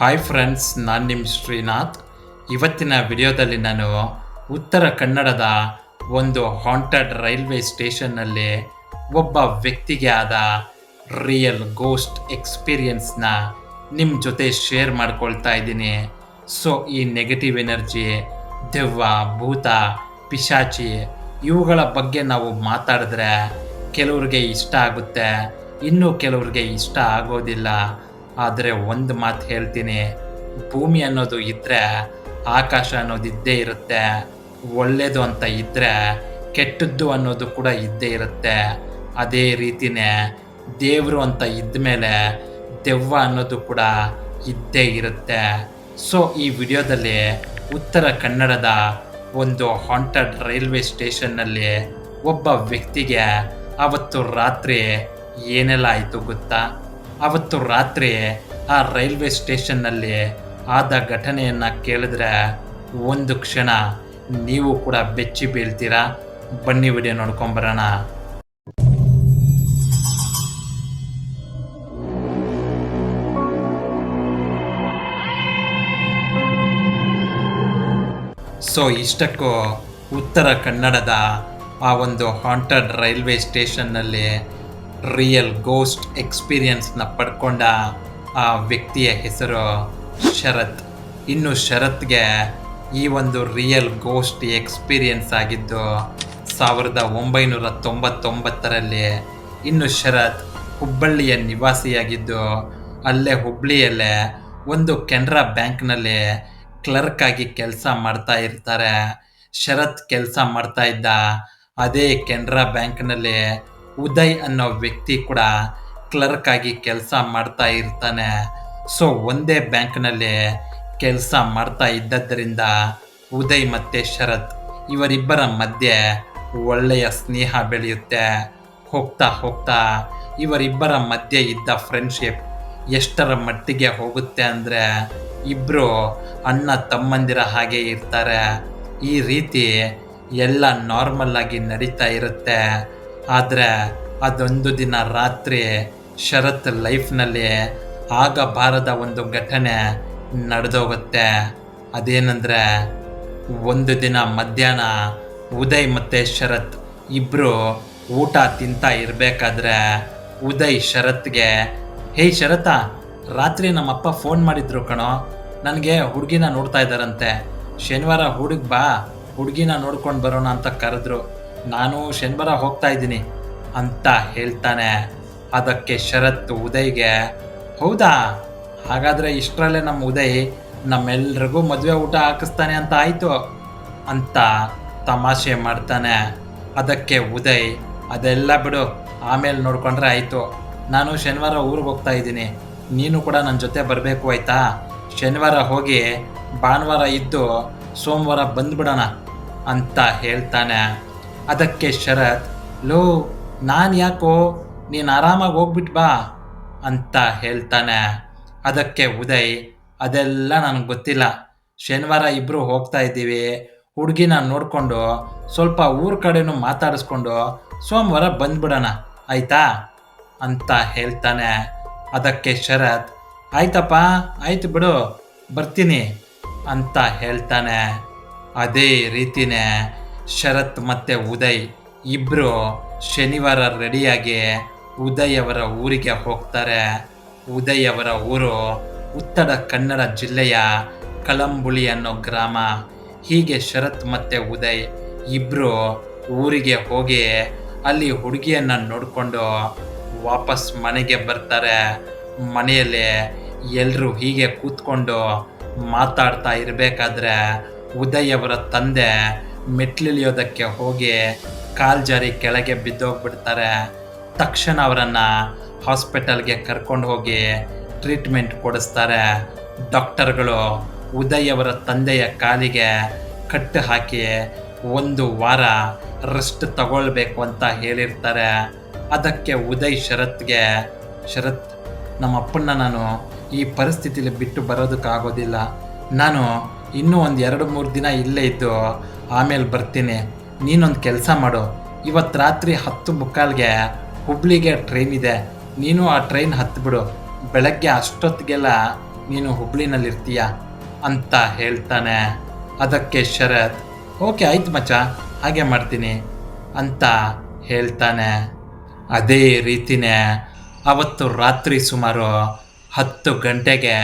Hi friends, ನಾನು ನಿಮ್ಮ ಶ್ರೀನಾಥ್. ಇವತ್ತಿನ ವಿಡಿಯೋದಲ್ಲಿ ನಾನು ಉತ್ತರ ಕನ್ನಡದ ಒಂದು ಹಾಂಟೆಡ್ ರೈಲ್ವೆ ಸ್ಟೇಷನ್ನಲ್ಲಿ ಒಬ್ಬ ವ್ಯಕ್ತಿಗೆ ಆದ ರಿಯಲ್ ಗೋಸ್ಟ್ ಎಕ್ಸ್ಪೀರಿಯನ್ಸ್ನ ನಿಮ್ಮ ಜೊತೆ ಶೇರ್ ಮಾಡ್ಕೊಳ್ತಾ ಇದ್ದೀನಿ. ಸೊ ಈ ನೆಗೆಟಿವ್ ಎನರ್ಜಿ, ದೆವ್ವ, ಭೂತ, ಪಿಶಾಚಿ ಇವುಗಳ ಬಗ್ಗೆ ನಾವು ಮಾತಾಡಿದ್ರೆ ಕೆಲವ್ರಿಗೆ ಇಷ್ಟ ಆಗುತ್ತೆ, ಇನ್ನು ಕೆಲವ್ರಿಗೆ ಇಷ್ಟ ಆಗೋದಿಲ್ಲ. ಆದರೆ ಒಂದು ಮಾತು ಹೇಳ್ತೀನಿ, ಭೂಮಿ ಅನ್ನೋದು ಇದ್ದರೆ ಆಕಾಶ ಅನ್ನೋದು ಇದ್ದೇ ಇರುತ್ತೆ. ಒಳ್ಳೆಯದು ಅಂತ ಇದ್ದರೆ ಕೆಟ್ಟದ್ದು ಅನ್ನೋದು ಕೂಡ ಇದ್ದೇ ಇರುತ್ತೆ. ಅದೇ ರೀತಿಯೇ ದೇವರು ಅಂತ ಇದ್ಮೇಲೆ ದೆವ್ವ ಅನ್ನೋದು ಕೂಡ ಇದ್ದೇ ಇರುತ್ತೆ. ಸೊ ಈ ವಿಡಿಯೋದಲ್ಲಿ ಉತ್ತರ ಕನ್ನಡದ ಒಂದು ಹಾಂಟೆಡ್ ರೈಲ್ವೆ ಸ್ಟೇಷನ್ನಲ್ಲಿ ಒಬ್ಬ ವ್ಯಕ್ತಿಗೆ ಅವತ್ತು ರಾತ್ರಿ ಏನೆಲ್ಲ ಆಯಿತು ಗೊತ್ತಾ? ಅವತ್ತು ರಾತ್ರಿ ಆ ರೈಲ್ವೆ ಸ್ಟೇಷನ್ನಲ್ಲಿ ಆದ ಘಟನೆಯನ್ನು ಕೇಳಿದ್ರೆ ಒಂದು ಕ್ಷಣ ನೀವು ಕೂಡ ಬೆಚ್ಚಿ ಬೀಳ್ತೀರಾ. ಬನ್ನಿ ವಿಡಿಯೋ ನೋಡ್ಕೊಂಬರೋಣ. ಸೊ ಇಷ್ಟಕ್ಕೂ ಉತ್ತರ ಕನ್ನಡದ ಆ ಒಂದು ಹಾಂಟೆಡ್ ರೈಲ್ವೆ ಸ್ಟೇಷನ್ನಲ್ಲಿ ರಿಯಲ್ ಗೋಸ್ಟ್ ಎಕ್ಸ್ಪೀರಿಯನ್ಸ್ನ ಪಡ್ಕೊಂಡ ಆ ವ್ಯಕ್ತಿಯ ಹೆಸರು ಶರತ್. ಇನ್ನು ಶರತ್ಗೆ ಈ ಒಂದು ರಿಯಲ್ ಗೋಸ್ಟ್ ಎಕ್ಸ್ಪೀರಿಯನ್ಸ್ ಆಗಿದ್ದು 1999ರಲ್ಲಿ. ಇನ್ನು ಶರತ್ ಹುಬ್ಬಳ್ಳಿಯ ನಿವಾಸಿಯಾಗಿದ್ದು ಅಲ್ಲೇ ಹುಬ್ಬಳ್ಳಿಯಲ್ಲೇ ಒಂದು ಕೆನರಾ ಬ್ಯಾಂಕ್ನಲ್ಲಿ ಕ್ಲರ್ಕ್ ಆಗಿ ಕೆಲಸ ಮಾಡ್ತಾ ಇರ್ತಾರೆ. ಶರತ್ ಕೆಲಸ ಮಾಡ್ತಾ ಇದ್ದ ಅದೇ ಕೆನರಾ ಬ್ಯಾಂಕ್ನಲ್ಲಿ ಉದಯ್ ಅನ್ನೋ ವ್ಯಕ್ತಿ ಕೂಡ ಕ್ಲರ್ಕ್ ಆಗಿ ಕೆಲಸ ಮಾಡ್ತಾ ಇರ್ತಾನೆ. ಸೊ ಒಂದೇ ಬ್ಯಾಂಕ್ನಲ್ಲಿ ಕೆಲಸ ಮಾಡ್ತಾ ಇದ್ದದ್ದರಿಂದ ಉದಯ್ ಮತ್ತು ಶರತ್ ಇವರಿಬ್ಬರ ಮಧ್ಯೆ ಒಳ್ಳೆಯ ಸ್ನೇಹ ಬೆಳೆಯುತ್ತೆ. ಹೋಗ್ತಾ ಹೋಗ್ತಾ ಇವರಿಬ್ಬರ ಮಧ್ಯೆ ಇದ್ದ ಫ್ರೆಂಡ್ಶಿಪ್ ಎಷ್ಟರ ಮಟ್ಟಿಗೆ ಹೋಗುತ್ತೆ ಅಂದರೆ ಇಬ್ಬರು ಅಣ್ಣ ತಮ್ಮಂದಿರ ಹಾಗೆ ಇರ್ತಾರೆ. ಈ ರೀತಿ ಎಲ್ಲ ನಾರ್ಮಲ್ ಆಗಿ ನಡೀತಾ ಇರುತ್ತೆ. ಆದರೆ ಅದೊಂದು ದಿನ ರಾತ್ರಿ ಶರತ್ ಲೈಫ್ನಲ್ಲಿ ಆಗಬಾರದ ಒಂದು ಘಟನೆ ನಡೆದೋಗುತ್ತೆ. ಅದೇನೆಂದರೆ, ಒಂದು ದಿನ ಮಧ್ಯಾಹ್ನ ಉದಯ್ ಮತ್ತು ಶರತ್ ಇಬ್ಬರು ಊಟ ತಿಂತಾ ಇರಬೇಕಾದ್ರೆ ಉದಯ್ ಶರತ್ಗೆ, ಹೇಯ್ ಶರತ, ರಾತ್ರಿ ನಮ್ಮಪ್ಪ ಫೋನ್ ಮಾಡಿದ್ರು ಕಣೋ, ನನಗೆ ಹುಡುಗಿನ ನೋಡ್ತಾ ಇದ್ದಾರಂತೆ, ಶನಿವಾರ ಹುಡುಗ ಬಾ, ಹುಡುಗಿನ ನೋಡ್ಕೊಂಡು ಬರೋಣ ಅಂತ ಕರೆದ್ರು, ನಾನು ಶನಿವಾರ ಹೋಗ್ತಾ ಇದ್ದೀನಿ ಅಂತ ಹೇಳ್ತಾನೆ. ಅದಕ್ಕೆ ಶರತ್ ಉದಯ್ಗೆ, ಹೌದಾ, ಹಾಗಾದರೆ ಇಷ್ಟರಲ್ಲೇ ನಮ್ಮ ಉದಯ್ ನಮ್ಮೆಲ್ರಿಗೂ ಮದುವೆ ಊಟ ಹಾಕಿಸ್ತಾನೆ ಅಂತ ಆಯಿತು ಅಂತ ತಮಾಷೆ ಮಾಡ್ತಾನೆ. ಅದಕ್ಕೆ ಉದಯ್, ಅದೆಲ್ಲ ಬಿಡು, ಆಮೇಲೆ ನೋಡ್ಕೊಂಡ್ರೆ ಆಯಿತು, ನಾನು ಶನಿವಾರ ಊರಿಗೆ ಹೋಗ್ತಾ ಇದ್ದೀನಿ, ನೀನು ಕೂಡ ನನ್ನ ಜೊತೆ ಬರಬೇಕು ಆಯಿತಾ? ಶನಿವಾರ ಹೋಗಿ ಭಾನುವಾರ ಇದ್ದು ಸೋಮವಾರ ಬಂದುಬಿಡೋಣ ಅಂತ ಹೇಳ್ತಾನೆ. ಅದಕ್ಕೆ ಶರತ್, ಲೋ, ನಾನು ಯಾಕೋ, ನೀನು ಆರಾಮಾಗಿ ಹೋಗ್ಬಿಟ್ಟು ಬಾ ಅಂತ ಹೇಳ್ತಾನೆ. ಅದಕ್ಕೆ ಉದಯ್, ಅದೆಲ್ಲ ನನಗೆ ಗೊತ್ತಿಲ್ಲ, ಶನಿವಾರ ಇಬ್ಬರು ಹೋಗ್ತಾ ಇದ್ದೀವಿ, ಹುಡುಗಿನ ನೋಡಿಕೊಂಡು ಸ್ವಲ್ಪ ಊರ ಕಡೆನೂ ಮಾತಾಡಿಸ್ಕೊಂಡು ಸೋಮವಾರ ಬಂದ್ಬಿಡೋಣ ಆಯಿತಾ ಅಂತ ಹೇಳ್ತಾನೆ. ಅದಕ್ಕೆ ಶರತ್, ಆಯ್ತಪ್ಪ, ಆಯ್ತು ಬಿಡು, ಬರ್ತೀನಿ ಅಂತ ಹೇಳ್ತಾನೆ. ಅದೇ ರೀತಿಯೇ ಶರತ್ ಮತ್ತು ಉದಯ್ ಇಬ್ಬರು ಶನಿವಾರ ರೆಡಿಯಾಗಿ ಉದಯ್ ಅವರ ಊರಿಗೆ ಹೋಗ್ತಾರೆ. ಉದಯ್ ಅವರ ಊರು ಉತ್ತರ ಕನ್ನಡ ಜಿಲ್ಲೆಯ ಕಳಂಬುಳಿ ಅನ್ನೋ ಗ್ರಾಮ. ಹೀಗೆ ಶರತ್ ಮತ್ತು ಉದಯ್ ಇಬ್ಬರು ಊರಿಗೆ ಹೋಗಿ ಅಲ್ಲಿ ಹುಡುಗಿಯನ್ನು ನೋಡಿಕೊಂಡು ವಾಪಸ್ ಮನೆಗೆ ಬರ್ತಾರೆ. ಮನೆಯಲ್ಲಿ ಎಲ್ಲರೂ ಹೀಗೆ ಕೂತ್ಕೊಂಡು ಮಾತಾಡ್ತಾ ಇರಬೇಕಾದ್ರೆ ಉದಯ್ ಅವರ ತಂದೆ ಮೆಟ್ಲಿಳಿಯೋದಕ್ಕೆ ಹೋಗಿ ಕಾಲು ಜಾರಿ ಕೆಳಗೆ ಬಿದ್ದೋಗ್ಬಿಡ್ತಾರೆ. ತಕ್ಷಣ ಅವರನ್ನು ಹಾಸ್ಪಿಟಲ್ಗೆ ಕರ್ಕೊಂಡು ಹೋಗಿ ಟ್ರೀಟ್ಮೆಂಟ್ ಕೊಡಿಸ್ತಾರೆ. ಡಾಕ್ಟರ್ಗಳು ಉದಯ್ ಅವರ ತಂದೆಯ ಕಾಲಿಗೆ ಕಟ್ಟು ಹಾಕಿ 1 ವಾರ ರೆಸ್ಟ್ ತಗೊಳ್ಬೇಕು ಅಂತ ಹೇಳಿರ್ತಾರೆ. ಅದಕ್ಕೆ ಉದಯ್ ಶರತ್ಗೆ, ಶರತ್, ನಮ್ಮ ಅಪ್ಪನ್ನ ನಾನು ಈ ಪರಿಸ್ಥಿತಿಲಿ ಬಿಟ್ಟು ಬರೋದಕ್ಕಾಗೋದಿಲ್ಲ, ನಾನು ಇನ್ನೂ ಒಂದು 2-3 ದಿನ ಇಲ್ಲೇ ಇದ್ದು ಆಮೇಲೆ ಬರ್ತೀನಿ, ನೀನೊಂದು ಕೆಲಸ ಮಾಡು, ಇವತ್ತು ರಾತ್ರಿ 10:45ಗೆ ಹುಬ್ಳಿಗೆ ಟ್ರೈನ್ ಇದೆ, ನೀನು ಆ ಟ್ರೈನ್ ಹತ್ತಿಬಿಡು, ಬೆಳಗ್ಗೆ ಅಷ್ಟೊತ್ತಿಗೆಲ್ಲ ನೀನು ಹುಬ್ಳಿನಲ್ಲಿರ್ತೀಯ ಅಂತ ಹೇಳ್ತಾನೆ. ಅದಕ್ಕೆ ಶರತ್, ಓಕೆ ಆಯ್ತು ಮಚ್ಚ, ಹಾಗೆ ಮಾಡ್ತೀನಿ ಅಂತ ಹೇಳ್ತಾನೆ. ಅದೇ ರೀತಿನೇ ಅವತ್ತು ರಾತ್ರಿ ಸುಮಾರು 10 ಗಂಟೆಗೆ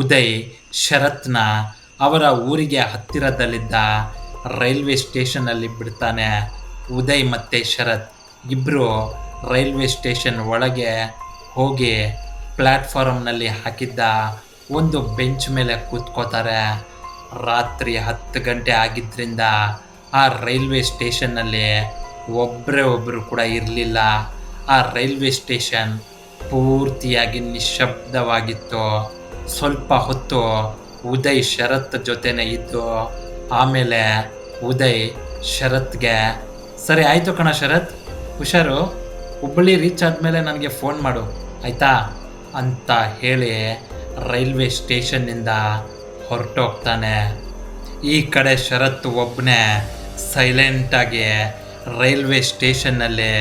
ಉದಯ್ ಶರತ್ನ ಅವರ ಊರಿಗೆ ಹತ್ತಿರದಲ್ಲಿದ್ದ ರೈಲ್ವೆ ಸ್ಟೇಷನಲ್ಲಿ ಬಿಡ್ತಾನೆ. ಉದಯ್ ಮತ್ತು ಶರತ್ ಇಬ್ಬರು ರೈಲ್ವೆ ಸ್ಟೇಷನ್ ಒಳಗೆ ಹೋಗಿ ಪ್ಲ್ಯಾಟ್ಫಾರ್ಮ್ನಲ್ಲಿ ಹಾಕಿದ್ದ ಒಂದು ಬೆಂಚ್ ಮೇಲೆ ಕೂತ್ಕೋತಾರೆ. ರಾತ್ರಿ 10 ಗಂಟೆ ಆಗಿದ್ದರಿಂದ ಆ ರೈಲ್ವೆ ಸ್ಟೇಷನ್ನಲ್ಲಿ ಒಬ್ಬರು ಕೂಡ ಇರಲಿಲ್ಲ. ಆ ರೈಲ್ವೆ ಸ್ಟೇಷನ್ ಪೂರ್ತಿಯಾಗಿ ನಿಶ್ಶಬ್ದವಾಗಿತ್ತು. ಸ್ವಲ್ಪ ಹೊತ್ತು ಉದಯ್ ಶರತ್ ಜೊತೆನೇ ಇದ್ದು ಆಮೇಲೆ ಉದಯ್ ಶರತ್ಗೆ, ಸರಿ ಆಯಿತು ಕಣ ಶರತ್, ಹುಷಾರು, ಹುಬ್ಬಳ್ಳಿ ರೀಚ್ ಆದಮೇಲೆ ನನಗೆ ಫೋನ್ ಮಾಡು ಆಯಿತಾ ಅಂತ ಹೇಳಿ ರೈಲ್ವೆ ಸ್ಟೇಷನ್ನಿಂದ ಹೊರಟೋಗ್ತಾನೆ. ಈ ಕಡೆ ಶರತ್ ಒಬ್ಬನೇ ಸೈಲೆಂಟಾಗಿ ರೈಲ್ವೆ ಸ್ಟೇಷನ್ನಲ್ಲಿ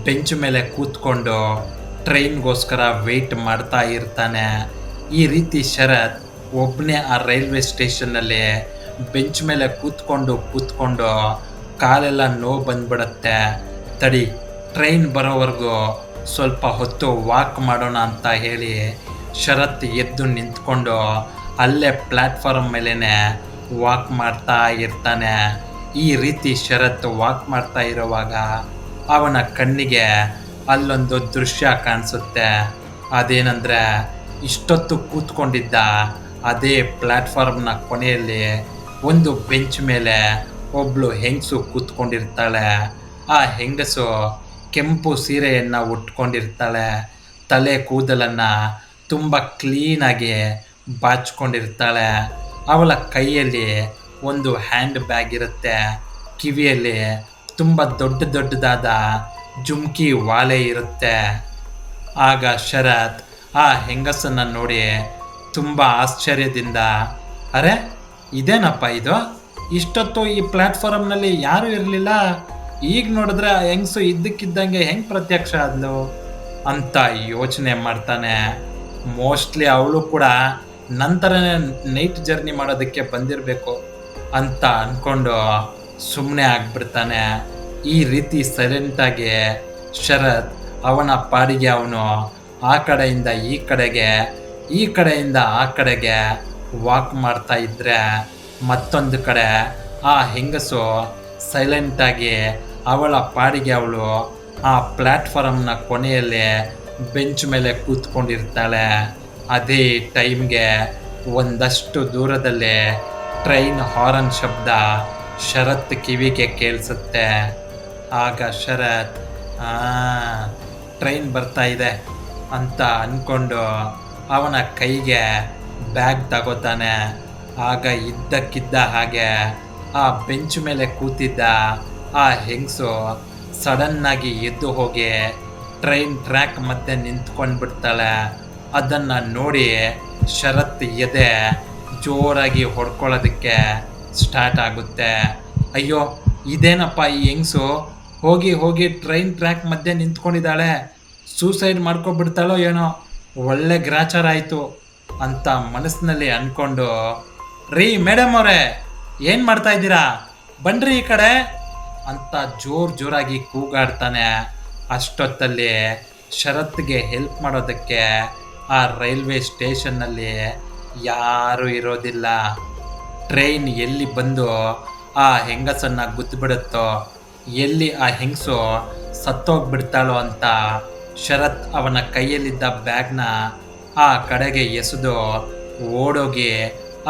ಬೆಂಚ್ ಮೇಲೆ ಕೂತ್ಕೊಂಡು ಟ್ರೈನ್ಗೋಸ್ಕರ ವೆಯ್ಟ್ ಮಾಡ್ತಾ ಇರ್ತಾನೆ. ಈ ರೀತಿ ಶರತ್ ಒಬ್ಬನೇ ಆ ರೈಲ್ವೆ ಸ್ಟೇಷನ್ನಲ್ಲಿ ಬೆಂಚ್ ಮೇಲೆ ಕೂತ್ಕೊಂಡು ಕಾಲೆಲ್ಲ ನೋವು ಬಂದ್ಬಿಡತ್ತೆ. ತಡಿ, ಟ್ರೈನ್ ಬರೋವರೆಗೂ ಸ್ವಲ್ಪ ಹೊತ್ತು ವಾಕ್ ಮಾಡೋಣ ಅಂತ ಹೇಳಿ ಶರತ್ ಎದ್ದು ನಿಂತ್ಕೊಂಡು ಅಲ್ಲೇ ಪ್ಲ್ಯಾಟ್ಫಾರ್ಮ್ ಮೇಲೇ ವಾಕ್ ಮಾಡ್ತಾ ಇರ್ತಾನೆ. ಈ ರೀತಿ ಶರತ್ ವಾಕ್ ಮಾಡ್ತಾ ಇರುವಾಗ ಅವನ ಕಣ್ಣಿಗೆ ಅಲ್ಲೊಂದು ದೃಶ್ಯ ಕಾಣಿಸುತ್ತೆ. ಅದೇನೆಂದರೆ, ಇಷ್ಟೊತ್ತು ಕೂತ್ಕೊಂಡಿದ್ದ ಅದೇ ಪ್ಲ್ಯಾಟ್ಫಾರ್ಮ್ನ ಕೊನೆಯಲ್ಲಿ ಒಂದು ಬೆಂಚ್ ಮೇಲೆ ಒಬ್ಬಳು ಹೆಂಗಸು ಕೂತ್ಕೊಂಡಿರ್ತಾಳೆ. ಆ ಹೆಂಗಸು ಕೆಂಪು ಸೀರೆಯನ್ನು ಉಟ್ಕೊಂಡಿರ್ತಾಳೆ. ತಲೆ ಕೂದಲನ್ನು ತುಂಬ ಕ್ಲೀನಾಗಿ ಬಾಚ್ಕೊಂಡಿರ್ತಾಳೆ. ಅವಳ ಕೈಯಲ್ಲಿ ಒಂದು ಹ್ಯಾಂಡ್ ಬ್ಯಾಗ್ ಇರುತ್ತೆ. ಕಿವಿಯಲ್ಲಿ ತುಂಬ ದೊಡ್ಡದಾದ ಜುಮ್ಕಿ ವಾಲೆ ಇರುತ್ತೆ. ಆಗ ಶರತ್ ಆ ಹೆಂಗಸನ್ನು ನೋಡಿ ತುಂಬ ಆಶ್ಚರ್ಯದಿಂದ, ಅರೆ ಇದೇನಪ್ಪ ಇದು, ಇಷ್ಟೊತ್ತು ಈ ಪ್ಲ್ಯಾಟ್ಫಾರ್ಮ್ನಲ್ಲಿ ಯಾರೂ ಇರಲಿಲ್ಲ, ಈಗ ನೋಡಿದ್ರೆ ಆ ಹೆಂಗಸು ಇದ್ದಕ್ಕಿದ್ದಂಗೆ ಹೆಂಗೆ ಪ್ರತ್ಯಕ್ಷ ಆದ್ಲು ಅಂತ ಯೋಚನೆ ಮಾಡ್ತಾನೆ. ಮೋಸ್ಟ್ಲಿ ಅವಳು ಕೂಡ ನಂತರನೇ ನೈಟ್ ಜರ್ನಿ ಮಾಡೋದಕ್ಕೆ ಬಂದಿರಬೇಕು ಅಂತ ಅಂದ್ಕೊಂಡು ಸುಮ್ಮನೆ ಆಗಿಬಿಡ್ತಾನೆ. ಈ ರೀತಿ ಸೈಲೆಂಟಾಗಿ ಶರತ್ ಅವನ ಪಾಡಿಗೆ ಅವನು ಆ ಕಡೆಯಿಂದ ಈ ಕಡೆಗೆ, ಈ ಕಡೆಯಿಂದ ಆ ಕಡೆಗೆ ವಾಕ್ ಮಾಡ್ತಾ ಇದ್ದರೆ, ಮತ್ತೊಂದು ಕಡೆ ಆ ಹೆಂಗಸು ಸೈಲೆಂಟಾಗಿ ಅವಳ ಪಾಡಿಗೆ ಅವಳು ಆ ಪ್ಲ್ಯಾಟ್ಫಾರ್ಮ್ನ ಕೊನೆಯಲ್ಲಿ ಬೆಂಚ್ ಮೇಲೆ ಕೂತ್ಕೊಂಡಿರ್ತಾಳೆ. ಅದೇ ಟೈಮ್ಗೆ ಒಂದಷ್ಟು ದೂರದಲ್ಲಿ ಟ್ರೈನ್ ಹಾರನ್ ಶಬ್ದ ಶರತ್ ಕಿವಿಗೆ ಕೇಳಿಸುತ್ತೆ. ಆಗ ಶರತ್ ಟ್ರೈನ್ ಬರ್ತಾ ಇದೆ ಅಂತ ಅಂದ್ಕೊಂಡು ಅವನ ಕೈಗೆ ಬ್ಯಾಗ್ ತಗೋತಾನೆ. ಆಗ ಇದ್ದಕ್ಕಿದ್ದ ಹಾಗೆ ಆ ಬೆಂಚ್ ಮೇಲೆ ಕೂತಿದ್ದ ಆ ಹೆಂಗಸು ಸಡನ್ನಾಗಿ ಎದ್ದು ಹೋಗಿ ಟ್ರೈನ್ ಟ್ರ್ಯಾಕ್ ಮಧ್ಯೆ ನಿಂತ್ಕೊಂಡು ಬಿಡ್ತಾಳೆ. ಅದನ್ನು ನೋಡಿ ಶರತ್ ಎದೆ ಜೋರಾಗಿ ಹೊಡ್ಕೊಳ್ಳೋದಕ್ಕೆ ಸ್ಟಾರ್ಟ್ ಆಗುತ್ತೆ. ಅಯ್ಯೋ ಇದೇನಪ್ಪ ಈ ಹೆಂಗಸು ಹೋಗಿ ಟ್ರೈನ್ ಟ್ರ್ಯಾಕ್ ಮಧ್ಯೆ ನಿಂತ್ಕೊಂಡಿದ್ದಾಳೆ, ಸೂಸೈಡ್ ಮಾಡ್ಕೊಬಿಡ್ತಾಳೋ ಏನೋ, ಒಳ್ಳೆ ಗ್ರಾಚಾರ ಆಯಿತು ಅಂತ ಮನಸ್ಸಿನಲ್ಲಿ ಅಂದ್ಕೊಂಡು, ರೀ ಮೇಡಮ್ ಅವರೇ ಏನು ಮಾಡ್ತಾ ಇದ್ದೀರಾ, ಬನ್ರಿ ಈ ಕಡೆ ಅಂತ ಜೋರಾಗಿ ಕೂಗಾಡ್ತಾನೆ. ಅಷ್ಟೊತ್ತಲ್ಲಿ ಶರತ್ಗೆ ಹೆಲ್ಪ್ ಮಾಡೋದಕ್ಕೆ ಆ ರೈಲ್ವೆ ಸ್ಟೇಷನ್ನಲ್ಲಿ ಯಾರೂ ಇರೋದಿಲ್ಲ. ಟ್ರೈನ್ ಎಲ್ಲಿ ಬಂದು ಆ ಹೆಂಗಸನ್ನು ಗುದ್ದುಬಿಡುತ್ತೋ, ಎಲ್ಲಿ ಆ ಹೆಂಗಸು ಸತ್ತೋಗ್ಬಿಡ್ತಾಳೋ ಅಂತ ಶರತ್ ಅವನ ಕೈಯಲ್ಲಿದ್ದ ಬ್ಯಾಗ್ನ ಆ ಕಡೆಗೆ ಎಸೆದು ಓಡೋಗಿ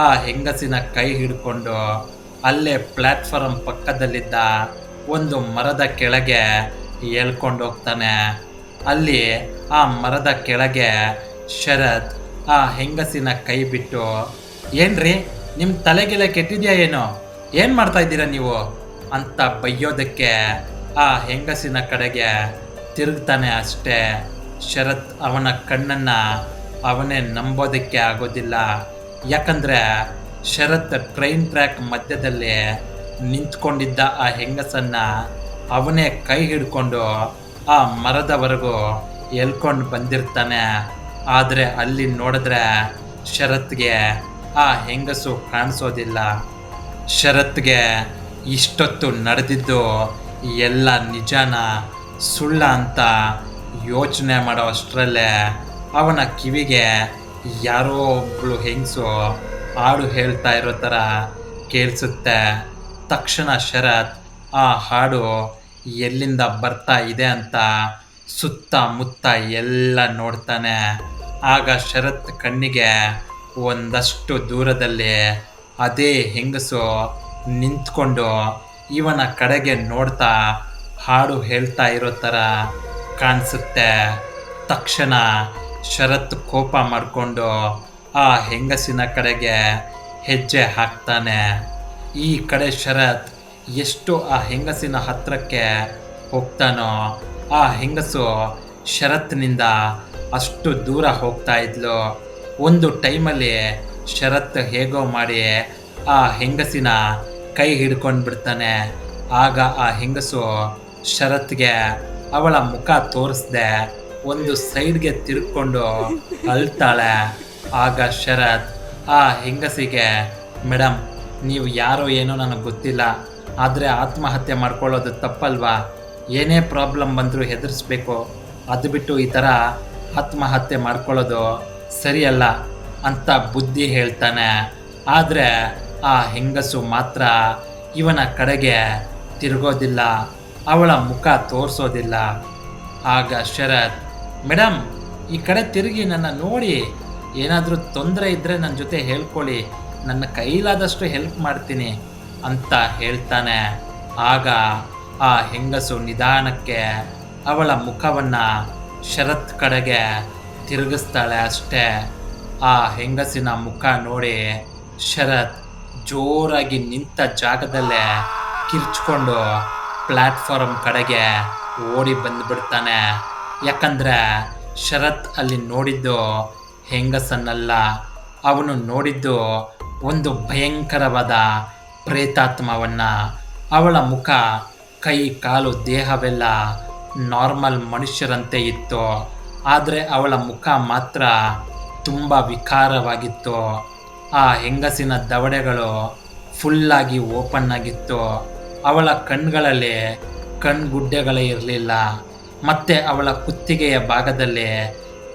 ಆ ಹೆಂಗಸಿನ ಕೈ ಹಿಡ್ಕೊಂಡು ಅಲ್ಲೇ ಪ್ಲ್ಯಾಟ್ಫಾರ್ಮ್ ಪಕ್ಕದಲ್ಲಿದ್ದ ಒಂದು ಮರದ ಕೆಳಗೆ ಎಳ್ಕೊಂಡೋಗ್ತಾನೆ. ಅಲ್ಲಿ ಆ ಮರದ ಕೆಳಗೆ ಶರತ್ ಆ ಹೆಂಗಸಿನ ಕೈ ಬಿಟ್ಟು, ಏನ್ರಿ ನಿಮ್ಮ ತಲೆಗೆಲೆ ಕೆಟ್ಟಿದೆಯಾ ಏನೋ, ಏನು ಮಾಡ್ತಾ ಇದ್ದೀರಾ ನೀವು ಅಂತ ಬೈಯೋದಕ್ಕೆ ಆ ಹೆಂಗಸಿನ ಕಡೆಗೆ ತಿರುಗ್ತಾನೆ. ಅಷ್ಟೇ ಶರತ್ ಅವನ ಕಣ್ಣನ್ನು ಅವನೇ ನಂಬೋದಕ್ಕೆ ಆಗೋದಿಲ್ಲ. ಯಾಕಂದರೆ ಶರತ್ ಟ್ರೈನ್ ಟ್ರ್ಯಾಕ್ ಮಧ್ಯದಲ್ಲಿ ನಿಂತ್ಕೊಂಡಿದ್ದ ಆ ಹೆಂಗಸನ್ನು ಅವನೇ ಕೈ ಹಿಡ್ಕೊಂಡು ಆ ಮರದವರೆಗೂ ಎಳ್ಕೊಂಡು ಬಂದಿರ್ತಾನೆ. ಆದರೆ ಅಲ್ಲಿ ನೋಡಿದ್ರೆ ಶರತ್ಗೆ ಆ ಹೆಂಗಸು ಕಾಣಿಸೋದಿಲ್ಲ. ಶರತ್ಗೆ ಇಷ್ಟೊತ್ತು ನಡೆದಿದ್ದು ಎಲ್ಲ ನಿಜಾನ ಸುಳ್ಳ ಅಂತ ಯೋಚನೆ ಮಾಡೋ ಅಷ್ಟರಲ್ಲೇ ಅವನ ಕಿವಿಗೆ ಯಾರೋ ಒಬ್ಳು ಹೆಂಗಸು ಹಾಡು ಹೇಳ್ತಾ ಇರೋ ಥರ ಕೇಳಿಸುತ್ತೆ. ತಕ್ಷಣ ಶರತ್ ಆ ಹಾಡು ಎಲ್ಲಿಂದ ಬರ್ತಾ ಇದೆ ಅಂತ ಸುತ್ತಮುತ್ತ ಎಲ್ಲ ನೋಡ್ತಾನೆ. ಆಗ ಶರತ್ ಕಣ್ಣಿಗೆ ಒಂದಷ್ಟು ದೂರದಲ್ಲಿ ಅದೇ ಹೆಂಗಸು ನಿಂತ್ಕೊಂಡು ಇವನ ಕಡೆಗೆ ನೋಡ್ತಾ ಹಾಡು ಹೇಳ್ತಾ ಇರೋ ಥರ ಕಾಣಿಸುತ್ತೆ. ತಕ್ಷಣ ಶರತ್ ಕೋಪ ಮಾಡಿಕೊಂಡು ಆ ಹೆಂಗಸಿನ ಕಡೆಗೆ ಹೆಜ್ಜೆ ಹಾಕ್ತಾನೆ. ಈ ಕಡೆ ಶರತ್ ಎಷ್ಟು ಆ ಹೆಂಗಸಿನ ಹತ್ತಿರಕ್ಕೆ ಹೋಗ್ತಾನೋ ಆ ಹೆಂಗಸು ಶರತ್ನಿಂದ ಅಷ್ಟು ದೂರ ಹೋಗ್ತಾ ಇದ್ಲು. ಒಂದು ಟೈಮಲ್ಲಿ ಶರತ್ ಹೇಗೋ ಮಾಡಿ ಆ ಹೆಂಗಸಿನ ಕೈ ಹಿಡ್ಕೊಂಡು ಬಿಡ್ತಾನೆ. ಆಗ ಆ ಹೆಂಗಸು ಶರತ್ಗೆ ಅವಳ ಮುಖ ತೋರಿಸ್ದೆ ಒಂದು ಸೈಡ್ಗೆ ತಿರ್ಕೊಂಡು ಅಳ್ತಾಳೆ. ಆಗ ಶರತ್ ಆ ಹೆಂಗಸಿಗೆ, ಮೇಡಮ್, ನೀವು ಯಾರೋ ಏನೋ ನನಗೆ ಗೊತ್ತಿಲ್ಲ, ಆದರೆ ಆತ್ಮಹತ್ಯೆ ಮಾಡ್ಕೊಳ್ಳೋದು ತಪ್ಪಲ್ವಾ? ಏನೇ ಪ್ರಾಬ್ಲಮ್ ಬಂದರೂ ಹೆದರಿಸ್ಬೇಕು, ಅದು ಬಿಟ್ಟು ಈ ಥರ ಆತ್ಮಹತ್ಯೆ ಮಾಡ್ಕೊಳ್ಳೋದು ಸರಿಯಲ್ಲ ಅಂತ ಬುದ್ಧಿ ಹೇಳ್ತಾನೆ. ಆದರೆ ಆ ಹೆಂಗಸು ಮಾತ್ರ ಇವನ ಕಡೆಗೆ ತಿರುಗೋದಿಲ್ಲ, ಅವಳ ಮುಖ ತೋರಿಸೋದಿಲ್ಲ. ಆಗ ಶರತ್, ಮೇಡಮ್, ಈ ಕಡೆ ತಿರುಗಿ ನನ್ನ ನೋಡಿ, ಏನಾದರೂ ತೊಂದರೆ ಇದ್ದರೆ ನನ್ನ ಜೊತೆ ಹೇಳ್ಕೊಳ್ಳಿ, ನನ್ನ ಕೈಲಾದಷ್ಟು ಹೆಲ್ಪ್ ಮಾಡ್ತೀನಿ ಅಂತ ಹೇಳ್ತಾನೆ. ಆಗ ಆ ಹೆಂಗಸು ನಿಧಾನಕ್ಕೆ ಅವಳ ಮುಖವನ್ನು ಶರತ್ ಕಡೆಗೆ ತಿರುಗಿಸ್ತಾಳೆ ಅಷ್ಟೇ. ಆ ಹೆಂಗಸಿನ ಮುಖ ನೋಡಿ ಶರತ್ ಜೋರಾಗಿ ನಿಂತ ಜಾಗದಲ್ಲೇ ಕಿರ್ಚ್ಕೊಂಡು ಪ್ಲ್ಯಾಟ್ಫಾರ್ಮ್ ಕಡೆಗೆ ಓಡಿ ಬಂದುಬಿಡ್ತಾನೆ. ಯಾಕಂದರೆ ಶರತ್ ಅಲ್ಲಿ ನೋಡಿದ್ದು ಹೆಂಗಸನ್ನಲ್ಲ, ಅವನು ನೋಡಿದ್ದು ಒಂದು ಭಯಂಕರವಾದ ಪ್ರೇತಾತ್ಮವನ್ನು. ಅವಳ ಮುಖ, ಕೈ, ಕಾಲು, ದೇಹವೆಲ್ಲ ನಾರ್ಮಲ್ ಮನುಷ್ಯರಂತೆ ಇತ್ತು, ಆದರೆ ಅವಳ ಮುಖ ಮಾತ್ರ ತುಂಬ ವಿಕಾರವಾಗಿತ್ತು. ಆ ಹೆಂಗಸಿನ ದವಡೆಗಳು ಫುಲ್ಲಾಗಿ ಓಪನ್ ಆಗಿತ್ತು. ಅವಳ ಕಣ್ಗಳಲ್ಲಿ ಕಣ್ಗುಡ್ಡೆಗಳೇ ಇರಲಿಲ್ಲ. ಮತ್ತು ಅವಳ ಕುತ್ತಿಗೆಯ ಭಾಗದಲ್ಲಿ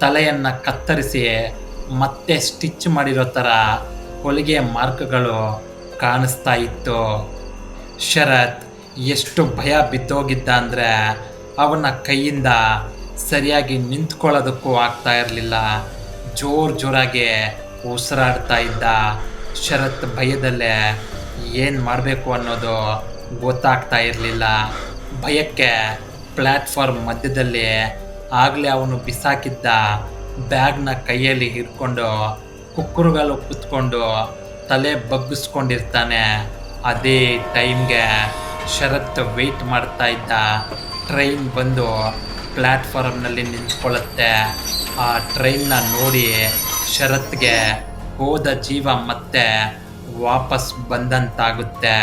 ತಲೆಯನ್ನು ಕತ್ತರಿಸಿ ಮತ್ತೆ ಸ್ಟಿಚ್ ಮಾಡಿರೋ ಥರ ಹೊಲಿಗೆ ಮಾರ್ಕ್ಗಳು ಕಾಣಿಸ್ತಾ ಇತ್ತು. ಶರತ್ ಎಷ್ಟು ಭಯ ಬಿದ್ದೋಗಿದ್ದ ಅಂದರೆ ಅವನ ಕೈಯಿಂದ ಸರಿಯಾಗಿ ನಿಂತ್ಕೊಳ್ಳೋದಕ್ಕೂ ಆಗ್ತಾ ಇರಲಿಲ್ಲ. ಜೋರಾಗಿ ಉಸಿರಾಡ್ತಾ ಇದ್ದ. ಶರತ್ ಭಯದಲ್ಲೇ ಏನು ಮಾಡಬೇಕು ಅನ್ನೋದು ಗೊತ್ತಾಗ್ತಾ ಇರಲಿಲ್ಲ. ಭಯಕ್ಕೆ ಪ್ಲ್ಯಾಟ್ಫಾರ್ಮ್ ಮಧ್ಯದಲ್ಲಿ ಆಗಲೇ ಅವನು ಬಿಸಾಕಿದ್ದ ಬ್ಯಾಗ್ನ ಕೈಯಲ್ಲಿ ಹಿಡ್ಕೊಂಡು ಕುಕ್ಕುರುಗಲು ಕೂತ್ಕೊಂಡು ತಲೆ ಬಗ್ಗಿಸ್ಕೊಂಡಿರ್ತಾನೆ. ಅದೇ ಟೈಮ್ಗೆ ಶರತ್ ವೆಯ್ಟ್ ಮಾಡ್ತಾ ಇದ್ದ ಟ್ರೈನ್ ಬಂದು ಪ್ಲ್ಯಾಟ್ಫಾರ್ಮ್ನಲ್ಲಿ ನಿಂತ್ಕೊಳ್ಳುತ್ತೆ. ಆ ಟ್ರೈನ್ನ ನೋಡಿ ಶರತ್ಗೆ ಹೋದ ಜೀವ ಮತ್ತೆ ವಾಪಸ್ ಬಂದಂತಾಗುತ್ತೆ.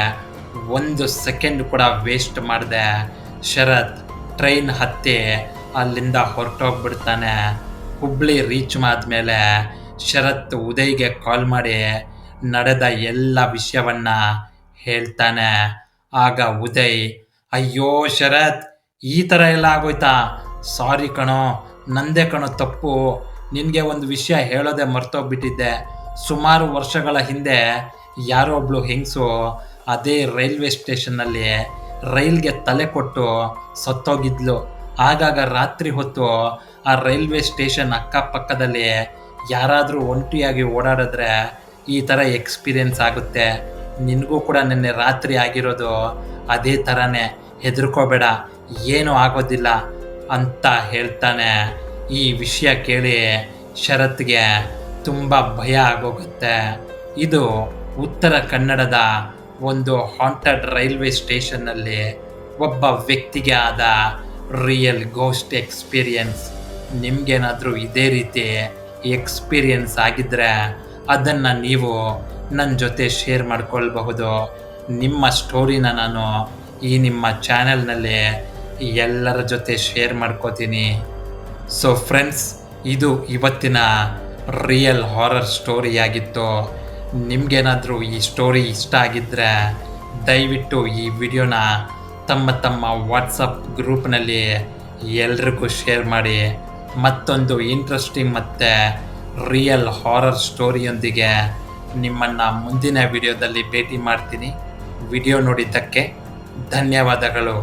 1 ಸೆಕೆಂಡ್ ಕೂಡ ವೇಸ್ಟ್ ಮಾಡಿದೆ ಶರತ್ ಟ್ರೈನ್ ಹತ್ತಿ ಅಲ್ಲಿಂದ ಹೊರಟೋಗ್ಬಿಡ್ತಾನೆ. ಹುಬ್ಳಿ ರೀಚ್ ಆದಮೇಲೆ ಶರತ್ ಉದಯ್ಗೆ ಕಾಲ್ ಮಾಡಿ ನಡೆದ ಎಲ್ಲ ವಿಷಯವನ್ನು ಹೇಳ್ತಾನೆ. ಆಗ ಉದಯ್, ಅಯ್ಯೋ ಶರತ್, ಈ ಥರ ಎಲ್ಲ ಆಗೋಯ್ತಾ? ಸಾರಿ ಕಣೋ, ನಂದೇ ಕಣೋ ತಪ್ಪು. ನಿನಗೆ ಒಂದು ವಿಷಯ ಹೇಳೋದೇ ಮರ್ತೋಗ್ಬಿಟ್ಟಿದ್ದೆ. ಸುಮಾರು ವರ್ಷಗಳ ಹಿಂದೆ ಯಾರೋ ಒಬ್ಳು ಹೆಂಗಸು ಅದೇ ರೈಲ್ವೆ ಸ್ಟೇಷನ್ನಲ್ಲಿ ರೈಲ್ಗೆ ತಲೆ ಕೊಟ್ಟು ಸತ್ತೋಗಿದ್ಲು. ಆಗಾಗ ರಾತ್ರಿ ಹೊತ್ತು ಆ ರೈಲ್ವೆ ಸ್ಟೇಷನ್ ಅಕ್ಕಪಕ್ಕದಲ್ಲಿ ಯಾರಾದರೂ ಒಂಟಿಯಾಗಿ ಓಡಾಡಿದ್ರೆ ಈ ಥರ ಎಕ್ಸ್ಪೀರಿಯೆನ್ಸ್ ಆಗುತ್ತೆ. ನಿನಗೂ ಕೂಡ ನಿನ್ನೆ ರಾತ್ರಿ ಆಗಿರೋದು ಅದೇ ಥರನೇ, ಹೆದರ್ಕೋಬೇಡ, ಏನೂ ಆಗೋದಿಲ್ಲ ಅಂತ ಹೇಳ್ತಾನೆ. ಈ ವಿಷಯ ಕೇಳಿ ಶರತ್ಗೆ ತುಂಬ ಭಯ ಆಗೋಗುತ್ತೆ. ಇದು ಉತ್ತರ ಕನ್ನಡದ ಒಂದು ಹಾಂಟೆಡ್ ರೈಲ್ವೆ ಸ್ಟೇಷನ್ನಲ್ಲಿ ಒಬ್ಬ ವ್ಯಕ್ತಿಗೆ ಆದ ರಿಯಲ್ ಗೋಸ್ಟ್ ಎಕ್ಸ್ಪೀರಿಯನ್ಸ್. ನಿಮಗೇನಾದರೂ ಇದೇ ರೀತಿ ಎಕ್ಸ್ಪೀರಿಯನ್ಸ್ ಆಗಿದ್ದರೆ ಅದನ್ನು ನೀವು ನನ್ನ ಜೊತೆ ಶೇರ್ ಮಾಡ್ಕೊಳ್ಬಹುದು. ನಿಮ್ಮ ಸ್ಟೋರಿನ ನಾನು ಈ ನಿಮ್ಮ ಚಾನೆಲ್ನಲ್ಲಿ ಎಲ್ಲರ ಜೊತೆ ಶೇರ್ ಮಾಡ್ಕೋತೀನಿ. ಸೊ ಫ್ರೆಂಡ್ಸ್, ಇದು ಇವತ್ತಿನ ರಿಯಲ್ ಹಾರರ್ ಸ್ಟೋರಿಯಾಗಿತ್ತು. ನಿಮಗೇನಾದರೂ ಈ ಸ್ಟೋರಿ ಇಷ್ಟ ಆಗಿದ್ದರೆ ದಯವಿಟ್ಟು ಈ ವಿಡಿಯೋನ ತಮ್ಮ ವಾಟ್ಸಪ್ ಗ್ರೂಪ್ನಲ್ಲಿ ಎಲ್ರಿಗೂ ಶೇರ್ ಮಾಡಿ. ಮತ್ತೊಂದು ಇಂಟ್ರೆಸ್ಟಿಂಗ್ ಮತ್ತು ರಿಯಲ್ ಹಾರರ್ ಸ್ಟೋರಿಯೊಂದಿಗೆ ನಿಮ್ಮನ್ನು ಮುಂದಿನ ವಿಡಿಯೋದಲ್ಲಿ ಭೇಟಿ ಮಾಡ್ತೀನಿ. ವಿಡಿಯೋ ನೋಡಿದ್ದಕ್ಕೆ ಧನ್ಯವಾದಗಳು.